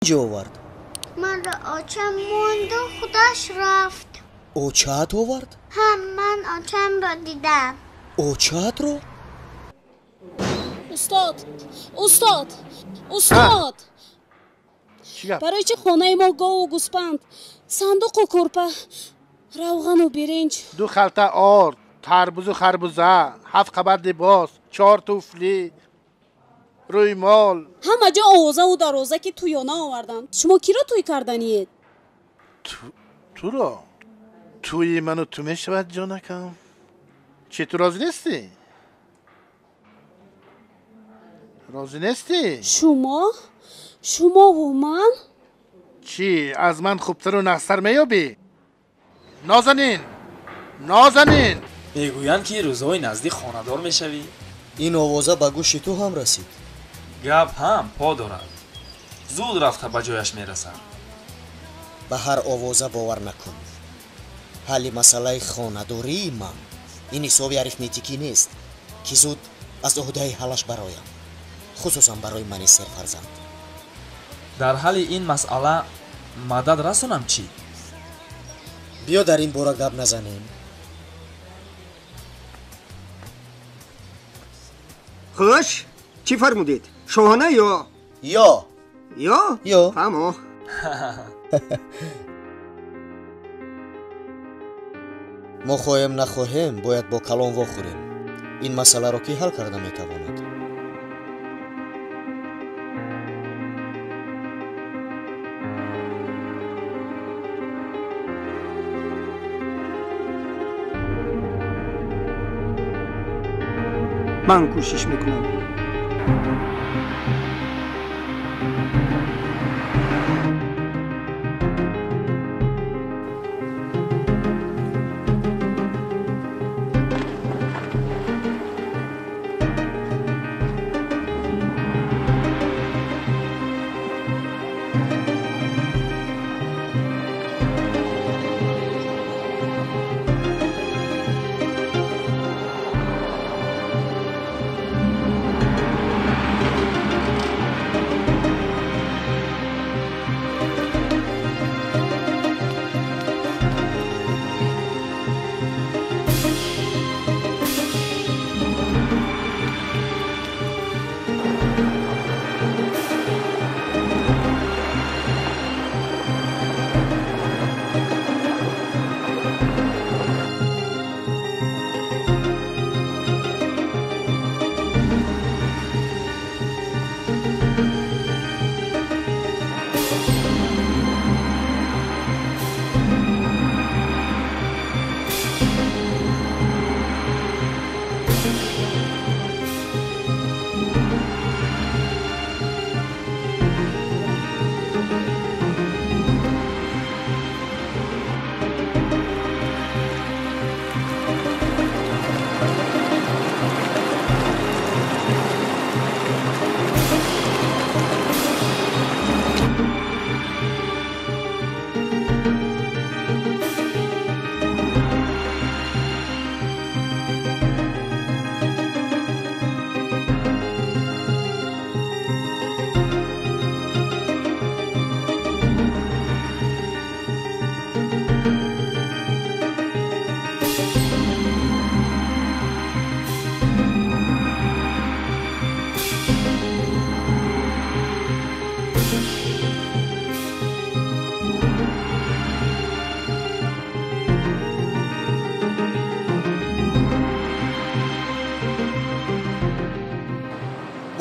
اینجا آورد؟ من آچم موند و خودش رفت. آچه‌ات آورد؟ هم من آچم را دیدم. آچه‌ات رو؟ استاد برای چه خانه ما گاو و گوسپند، صندوق و کرپه، روغن و برنج، 2 خلطه آرد، تربوز و خربوزه، 7 قبر لباس، 4 توفلی، رویمال، همه جا آوازه و دروازه که تویانه آوردند. شما کی را توی کردنید؟ تو را توی منو تو میشود جانکم؟ چی تو راضی نیستی؟ راضی نیستی؟ شما و من؟ چی از من خوبتر و نحستر میابی؟ نازنین میگویند که روزهای نزدیک خانه‌دار میشوی. این آوازه به گوش تو هم رسید. گپ هم پا دارد، زود رفته به جایش میرسد. به هر آوازه باور نکن. حل مسئله خانه‌داری من این حسابی اریتمتیکی نیست که زود از عهده حلش برایم، خصوصا برای من سرفرزند. در حل این مسئله مدد رسونم چی؟ بیا در این باره گپ نزنیم. خوش چی فرمودید؟ شاهانه یا همه ما خواهیم نخواهیم باید با کلام واخوریم. این مسئله را کی حل کرده میتواند؟ من کوشش میکنم.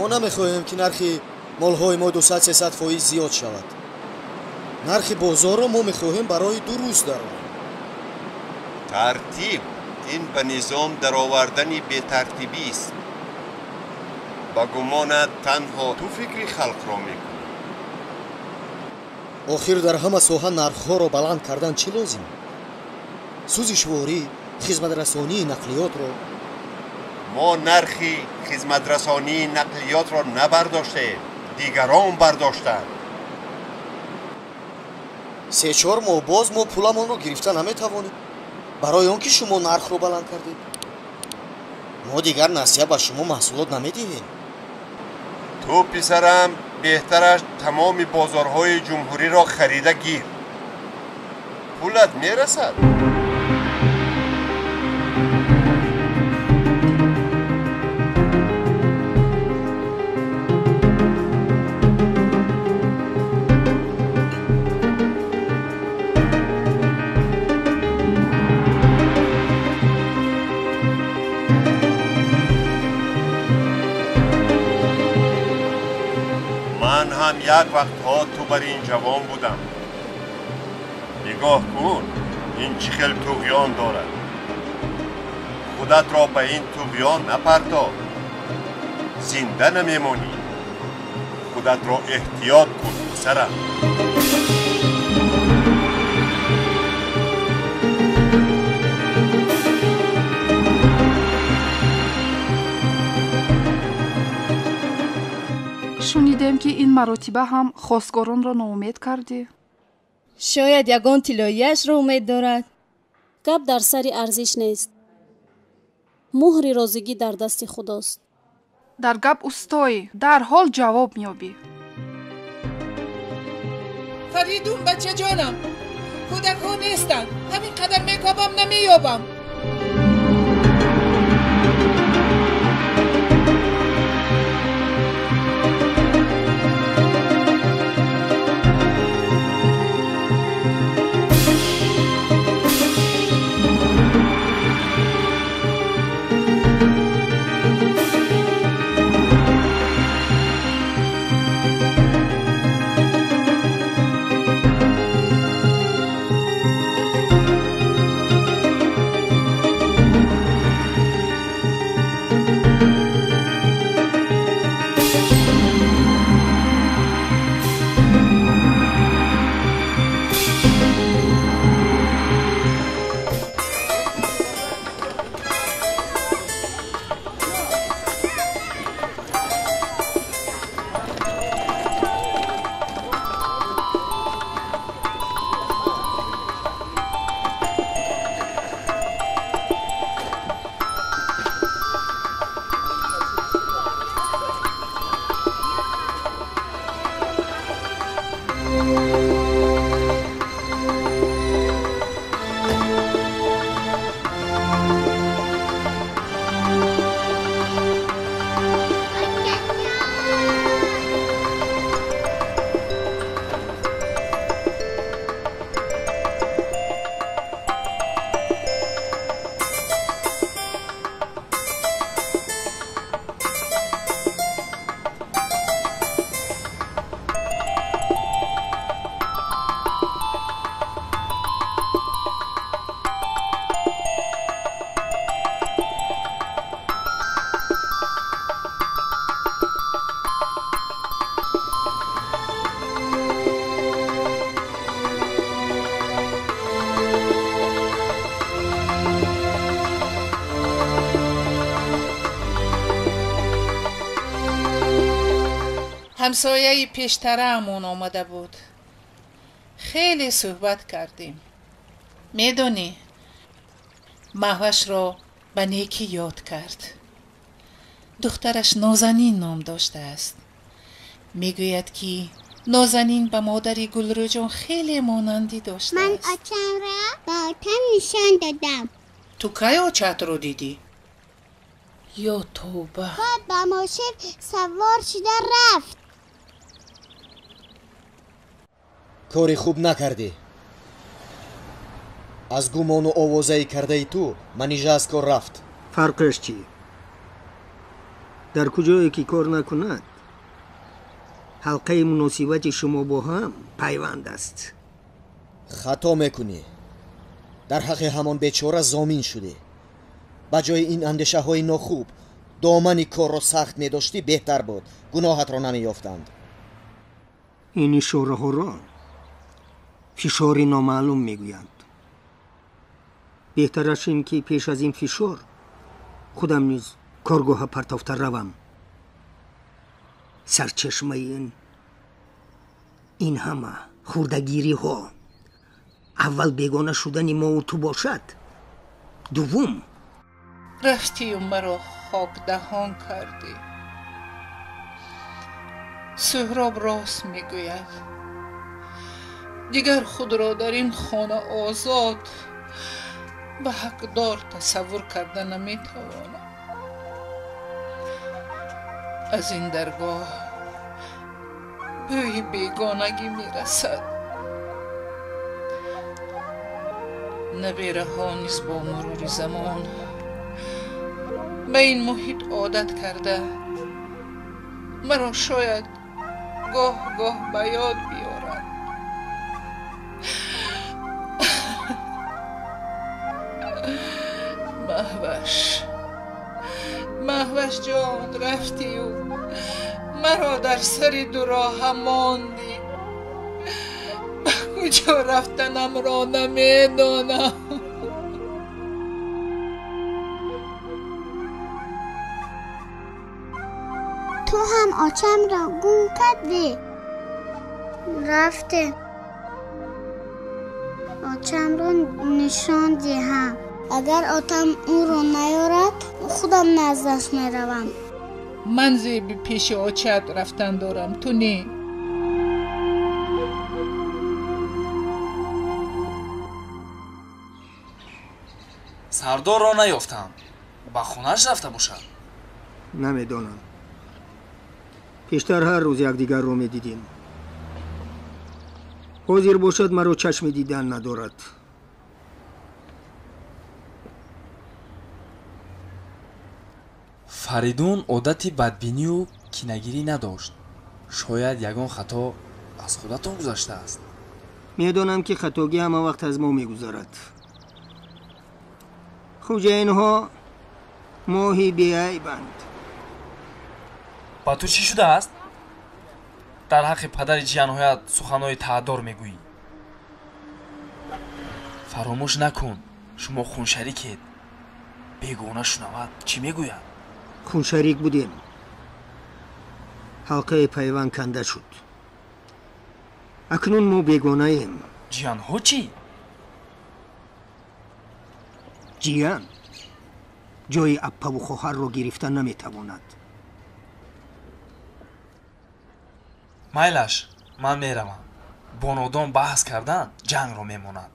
نمیخواهیم که نرخ مالهای ما 200-300% زیاد شود. نرخ بازار را ما میخواهیم برای 2 روز درآوریم. ترتیب این به نظام درآوردن بی ترتیبی است. با گمانت تنها تو فکری خلق را میکنی. آخر در همه ساحه نرخها را بلند کردن چی لازم؟ سوزشواری، خدمت رسانی نقلیات را ما نرخی خدمت رسانی نقلیات را نبرداشته، دیگران برداشتند. 3-4 ماه باز ما پولمان رو گرفته نمیتوانیم برای آنکه شما نرخ رو بلند کردید. ما دیگر نصیحت به شما محصولات نمیدهیم. تو پسرم بهترش تمام بازارهای جمهوری را خریده گیر. پولت میرسد. من هم یک وقتها تو بر این جوان بودم. نگاه کن این چه خیلی طغیان دارد. خودت را به این طغیان نپرداز. زنده نمیمانی. خودت را احتیاط کن پسرم. шунидем ки ин маротиба ҳам хостгоронро ноумед кардӣ. шояд ягон тилояшро умед дорад. гап дар сари арзиш нест. муҳри розигӣ дар дасти худост. дар гап устоӣ, дарҳол ҷавоб меёбӣ. фаридун бачаҷонам, кӯдакҳо нестанд. ҳамин қадар мекобам намеёбам. ҳамсояи пештараамон омада буд. хеле суҳбат кардем. медонӣ, маҳвашро ба некӣ ёд кард. духтараш нозанин ном доштааст. мегӯяд ки нозанин ба модари гулрӯҷон хеле монандӣ доштааст. ман очамро ба отам нишон додам. ту кай очатро дидӣ? ё товба. баъд ба мошин савор шуда рафт. کاری خوب نکردی. از گمان و آوازه‌ای کرده تو منیژه از کار رفت. فرقش چی؟ در کجایی که کار نکند حلقه مناسبت شما با هم پیوند است. خطا میکنی. در حق همان بیچاره ضامین شدی. با جای این اندیشه های ناخوب دامن کار را سخت می‌داشتی بهتر بود. گناهت را نمی‌یافتند. این اشاره ها را فشار نامعلوم میگویند. بهترش این که پیش از این فشار خودم نیز کارگاه پرتافته روم. سرچشمه این همه خوردگیری ها اول بیگانه شدن ما و تو باشد. دوم رفتی و مرا خاک دهان کردی. سهراب راست میگوید. دیگر خود را در این خانه آزاد و حقدار تصور کرده نمیتوانم. از این درگاه بوی بیگانگی میرسد. نبیره ها نیز با مرور زمان به این محیط عادت کرده مرا شاید گاه به یاد بیارد. مهوش جان رفتی و مرا در سر دو راه ماندی. به کجا رفتنم را نمیدانم. تو هم آچم را گم کردی. رفته. آچم را نشان دهم. اگر آتم او را نیارد خودم نزدش میروم. من زیبی پیش آچت رفتن دارم، تو نه. сардор ро наёфтам. ба хонаш рафта бошад. намедонам. пештар ҳар рӯз якдигарро медидем. ҳозир бошад маро чашми дидан надорад. фаридун одати бадбинию кинагирӣ надошт. шояд ягон хато аз худатон гузаштааст. медонам ки хатогӣ ҳама вақт аз мо мегузарад. хуҷайнҳо моҳи беайбанд. ба ту чӣ шудааст? дар ҳаққи падари ҷиянҳоят суханҳои таъддор мегӯӣ. фаромӯш накун, шумо хуншарикед. бегона шунавад чӣ мегӯяд? хуншарик будем. ҳалқаи пайванд канда шуд. акнун мо бегонаем. ҷиянҳо чӣ? ҷиян ҷои аппаву хоҳарро гирифта наметавонад. майлаш, ман меравам. бо нодон баҳс кардан ҷангро мемонад.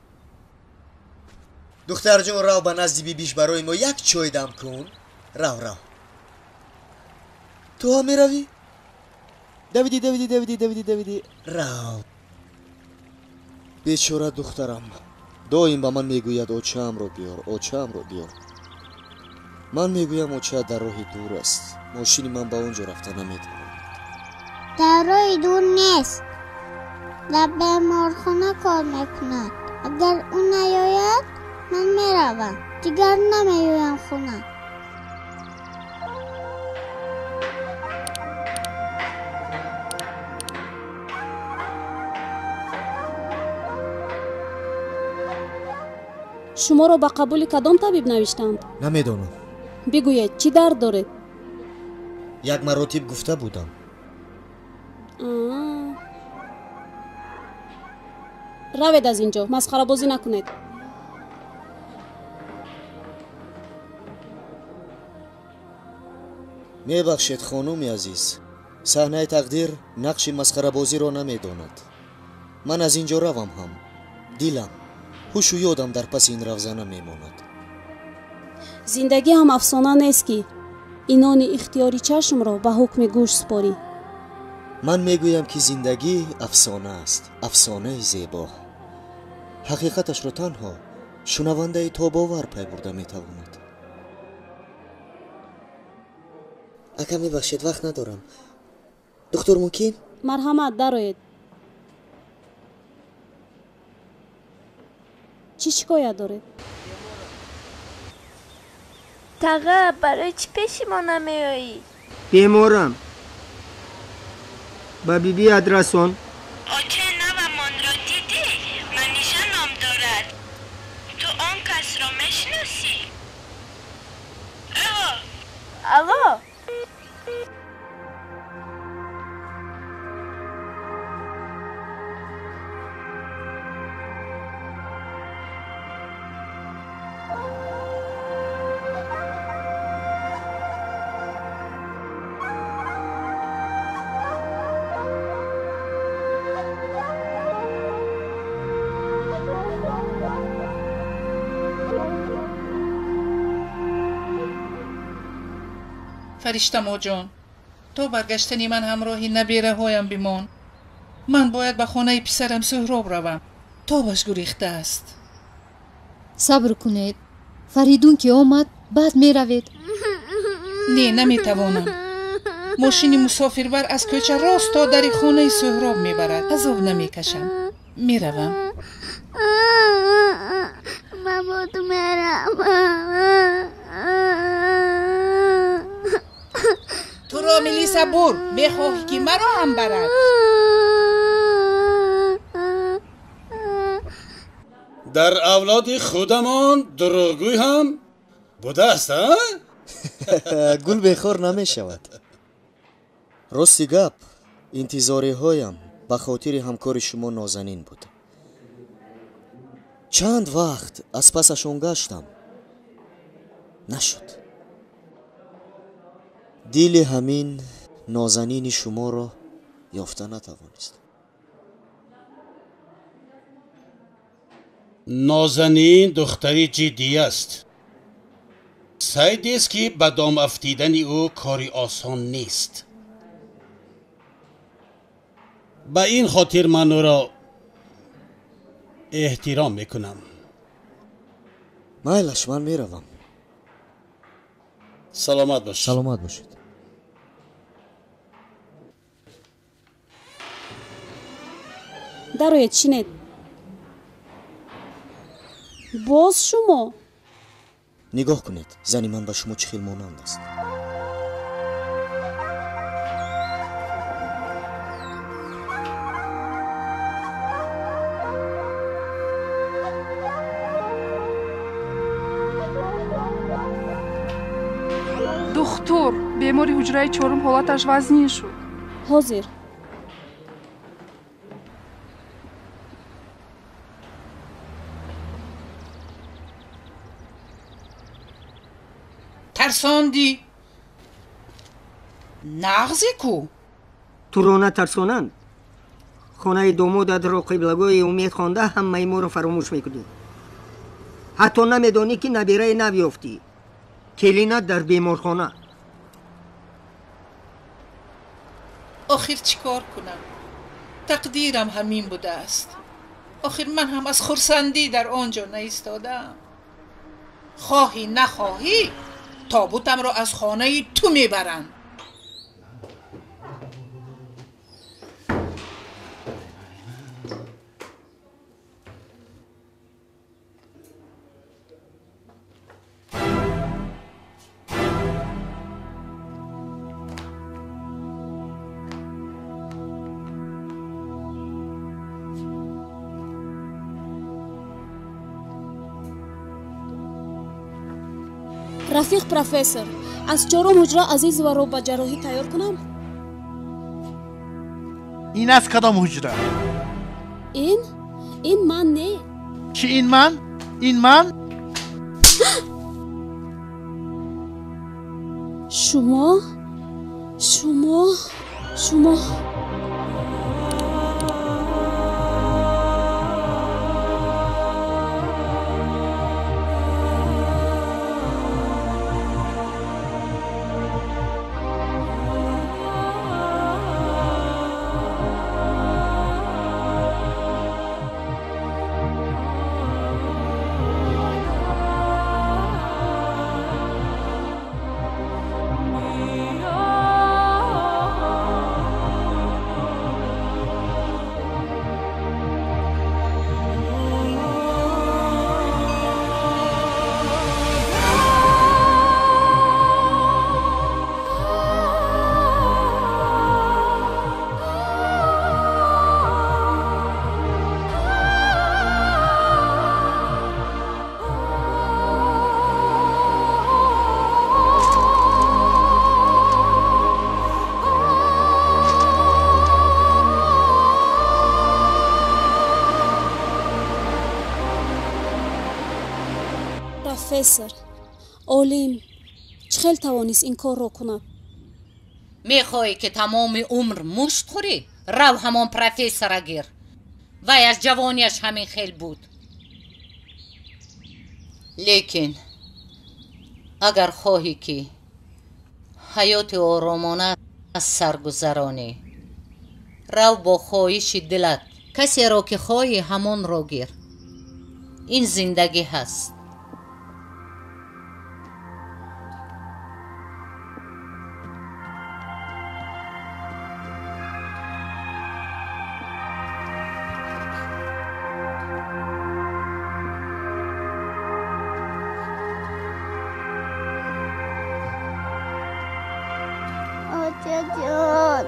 духтарҷон, рав ба назди бибиш барои мо як чой дам кун. рав. ту ҳам меравӣ? давиди. рав. бечора духтарам доим ба ман мегӯяд очаамро биёр. ман мегӯям оча дар роҳи дур аст. мошини ман ба он ҷо рафта наметавонад. در روی دور نیست. در بیمارخانه کار میکند. اگر اون نیاید من میروم. دیگر نمیایم خونه. шуморо ба қабули кадом табиб навиштанд? намедонам. бигӯед чӣ дард доред? як маротиб гуфта будам. равед аз ин ҷо, масхарабозӣ накунед. мебахшед хонуми азиз. саҳнаи тақдир нақши масхарабозиро намедонад. ман аз ин ҷо равам ҳам дилам, ҳушу ёдам дар паси ин равзана мемонад. зиндагӣ ҳам афсона нест ки инони ихтиёри чашмро ба ҳукми гӯш спорӣ. ман мегӯям ки зиндагӣ афсона аст, афсонаи зебо. ҳақиқаташро танҳо шунавандаи тобовар пай бурда метавонад. ака мебахшед, вақт надорам. духтур мумкин? марҳамат, дароед. чӣ шикоят доред? тага, барои чӣ пеши мо намеоӣ? беморам. ба бибият расон. очаи навамонро дидӣ? маниша ном дорад. ту он касро мешиносӣ? алло. فرشتمو جان، تو برگشتنی من همراهی نبیره هایم بیمان. من باید به خانه پسرم سهراب روم. تو باش گریخته است. صبر کنید. فریدون که آمد بعد می روید. نه نمیتوانم. ماشین مسافربر از کوچه راست تا در خانه سهراب میبرد. عذاب نمیکشم. میروم. بابا تو میرم. تو را ملی صبور بخواهی که مرا هم برد. در اولاد خودمان دروغگوی هم بوده است ها؟ گل بخور نمی شود. راستی گپ انتظاری هایم به خاطر همکار شما نازنین بود. چند وقت از پسشون گشتم نشد. دل همین نازنین شما را یافته نتوانست. نازنین دختری جدی است. سعید است که به دام افتیدن او کاری آسان نیست. به این خاطر من او را احترام میکنم. میلش من میروم. سلامت باشید. سلامت باشید. дароед чинед. боз шумо нигоҳ кунед, зани ман ба шумо чӣ хел монанд аст. духтур, бемори ҳуҷраи чорум ҳолаташ вазнин шуд. ҳозир ترساندی؟ نغزی کو؟ تو رو نترسانند. خانه دامادت را قبلگاه امید خوانده همه ما را فراموش میکنی. حتی نمیدانی که نبیره نبیافتی. کلینت در بیمارخانه. آخر چیکار کنم؟ تقدیرم همین بوده است. آخر من هم از خرسندی در آنجا نایستادم. خواهی نخواهی تابوتم را از خانه تو میبرن. рафиқ профессор, аз чорум ҳуҷра азизоваро ба ҷарроҳӣ тайёр кунам? این از کدام حجره؟ این من не. چی این من؟ این من؟ شما профессор, олим чӣ хел тавонист ин корро кунад? میخوای که تمام عمر مشت خوری؟ رو همان پروفسور گیر. وای از جوانیش همین خیل بود. لیکن اگر خواهی که حیات آرامانه از سرگذرانی. رو با خواهش دلت کسی را که خواهی همان را گیر. این زندگی هست. جان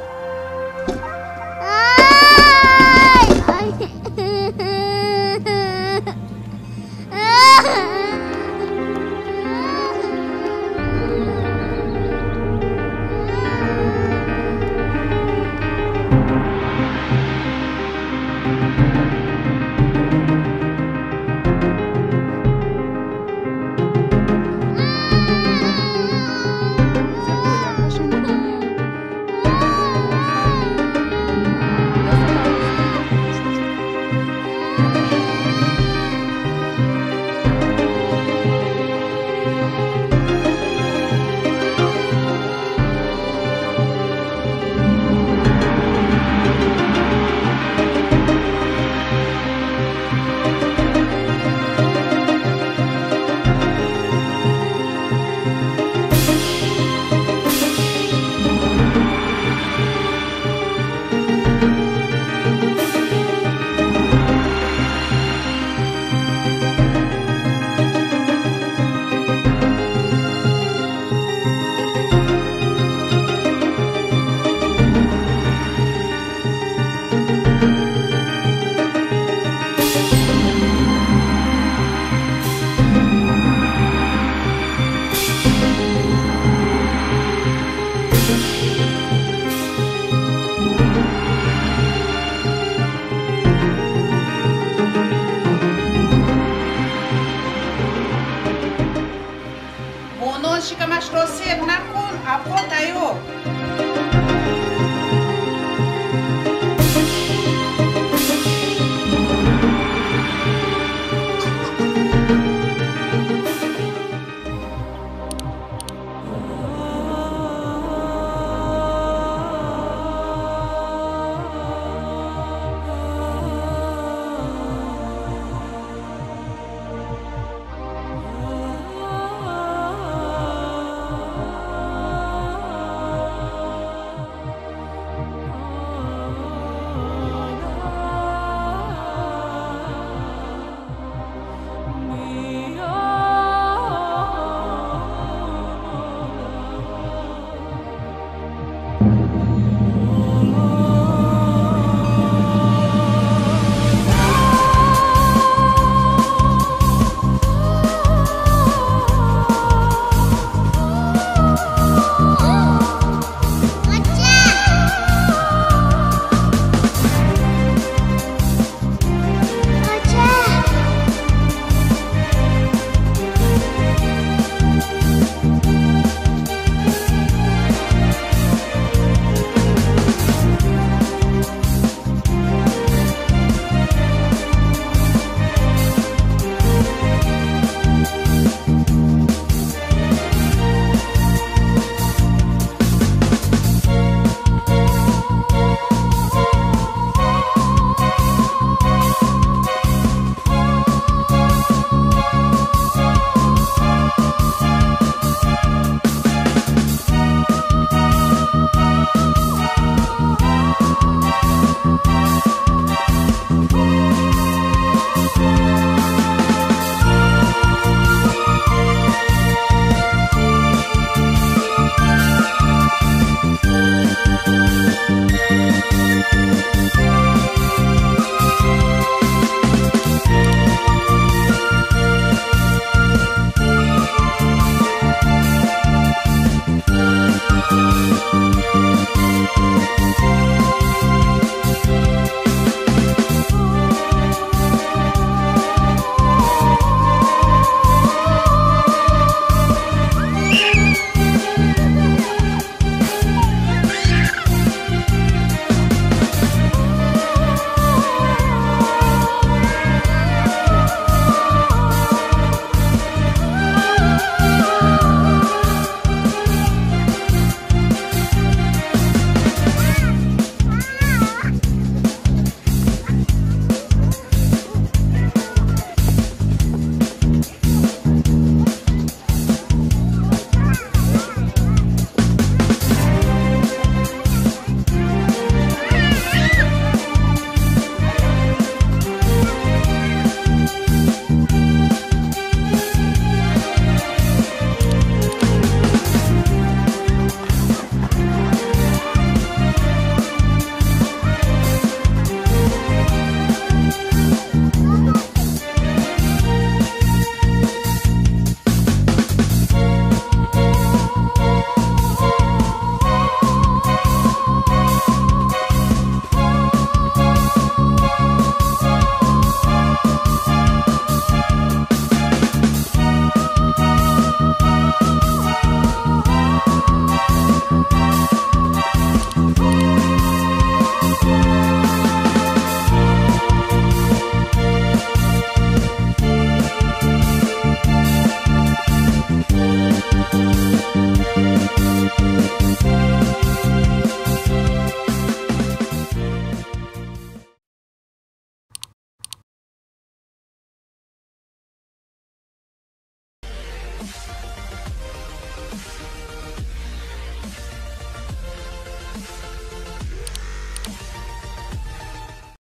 شکمش را سیر نکن. افغان تایو